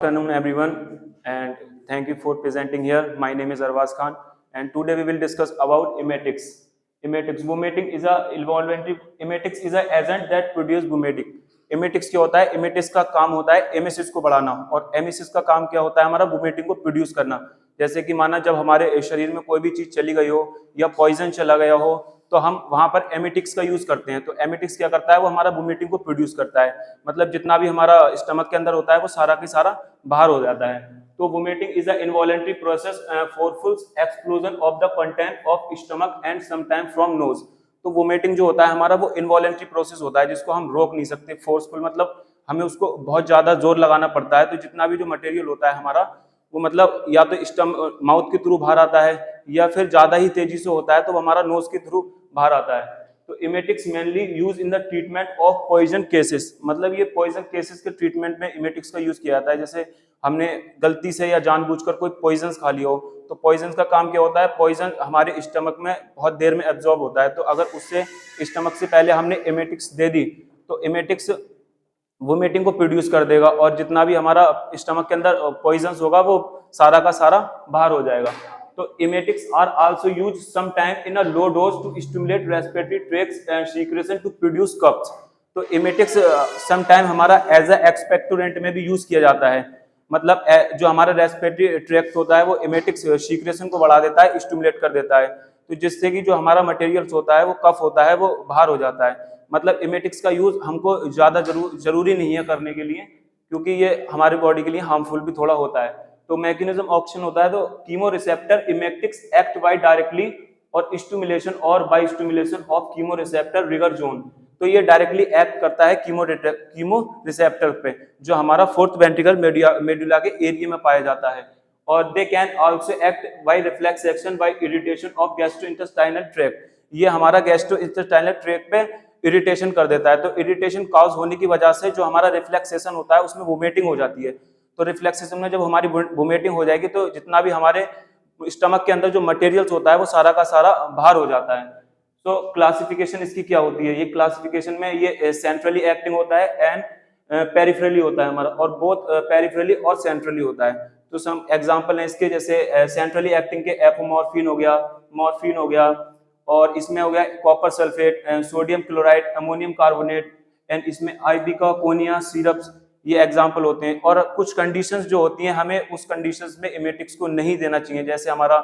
Afternoon everyone, and thank you for presenting here. My name is Arwaz Khan, and today we will discuss about emetics. Emetics is a involuntary emetics is a agent that produce bumetic. emetics क्या होता है? emetics का काम होता है emesis को बढ़ाना, और emesis का काम क्या होता है? हमारा bumetic को प्रोड्यूस करना। जैसे कि माना जब हमारे शरीर में कोई भी चीज चली गई हो या पॉइजन चला गया हो, तो हम वहां पर एमिटिक्स का यूज करते हैं। तो एमिटिक्स क्या करता है? वो हमारा बुमेटिक को प्रोड्यूस करता है, मतलब जितना भी हमारा स्टमक के अंदर होता है वो सारा की सारा बाहर हो जाता है। तो vomiting is a involuntary process forceful explosion of the content of stomach and sometime from nose. तो वोमिटिंग जो होता है हमारा वो इनवॉलंटरी प्रोसेस होता है जिसको हम रोक नहीं सकते। फोर्सफुल मतलब हमें उसको बहुत ज्यादा जोर लगाना पड़ता है। तो जितना भी जो मटेरियल होता है हमारा वो मतलब या तो माउथ के थ्रू बाहर आता है, या फिर ज्यादा ही तेजी से होता है तो वो हमारा नोज के थ्रू बाहर आता है। तो emetics mainly use in the treatment of poison cases, मतलब ये पॉइजन केसेस के ट्रीटमेंट में इमेटिक्स का यूज किया जाता है। जैसे हमने गलती से या जानबूझकर कोई पॉइजन खा लिया हो, तो पॉइजन का काम क्या होता है? पॉइजन हमारे स्टमक में बहुत देर में एब्जॉर्ब होता है, तो अगर उससे स्टमक से पहले हमने इमेटिक्स दे दी तो इमेटिक्स वोमिटिंग को प्रोड्यूस कर देगा, और जितना भी हमारा स्टमक के अंदर पॉइजन होगा वो सारा का सारा बाहर हो जाएगा। तो emetics are also used sometime in a low dose to stimulate respiratory tracts and secretion to produce coughs। तो emetics sometime हमारा एज अ एक्सपेक्टोरेंट में भी यूज किया जाता है, मतलब जो हमारा रेस्पिरेटरी ट्रैक्ट होता है वो emetics सीक्रेशन को बढ़ा देता है, स्टिमुलेट कर देता है, तो जिससे कि जो हमारा मटेरियल्स होता है वो कफ होता है वो बाहर हो जाता है। मतलब emetics का यूज हमको ज्यादा जरूरी नहीं है करने के लिए, क्योंकि ये हमारे बॉडी के लिए हार्मफुल भी थोड़ा होता है। तो मैकेनिज्म ऑक्शन होता है, तो chemo receptor emetics act by directly और स्टिमुलेशन और by stimulation of chemo receptor trigger zone. तो ये डायरेक्टली एक्ट करता है कीमो रिसेप्टर पे, जो हमारा फोर्थ वेंट्रिकल मेडुला के एरिया में पाया जाता है। और they can also act by reflex action by irritation of gastrointestinal tract. ये हमारा गैस्ट्रोइंटेस्टाइनल ट्रैक्ट पे इरिटेशन कर देता है। तो इरिटेशन कॉज होने की वजह से जो हमारा रिफ्लेक्सेशन होता है उसमें वोमिटिंग हो जाती है। तो रिफ्लेक्सेशन में जब हमारी वोमिटिंग हो जाएगी तो जितना भी हमारे स्टमक के अंदर जो मटेरियल्स होता है वो सारा का सारा बाहर हो जाता है। तो क्लासिफिकेशन इसकी क्या होती है? ये क्लासिफिकेशन में ये सेंट्रली एक्टिंग होता है एंड पेरिफेरली होता है हमारा, और बोथ पेरिफेरली और सेंट्रली होता है। तो सम एग्जांपल है इसके, जैसे सेंट्रली एक्टिंग के एपोमॉर्फिन हो गया, मॉर्फिन हो गया, और इसमें हो गया copper sulphate, sodium chloride, ammonium carbonate, and इसमें आइबिकाकोनिया सिरप्स, ये एग्जाम्पल होते हैं। और कुछ कंडीशंस जो होती हैं हमें उस कंडीशंस में इमेटिक्स को नहीं देना चाहिए। जैसे हमारा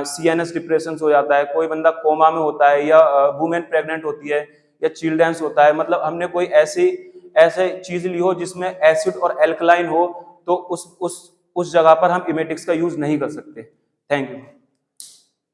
CNS डिप्रेशन हो जाता है, कोई बंदा कोमा में होता है, या वुमेन प्रेग्नेंट होती है, या चिल्ड्रंस होता है, मतलब हमने कोई ऐसे चीज ली हो जिसमें एसिड और एल्कलाइन हो, तो उस जगह पर हम इमेटिक्स का यूज नहीं कर सकते। Thank you.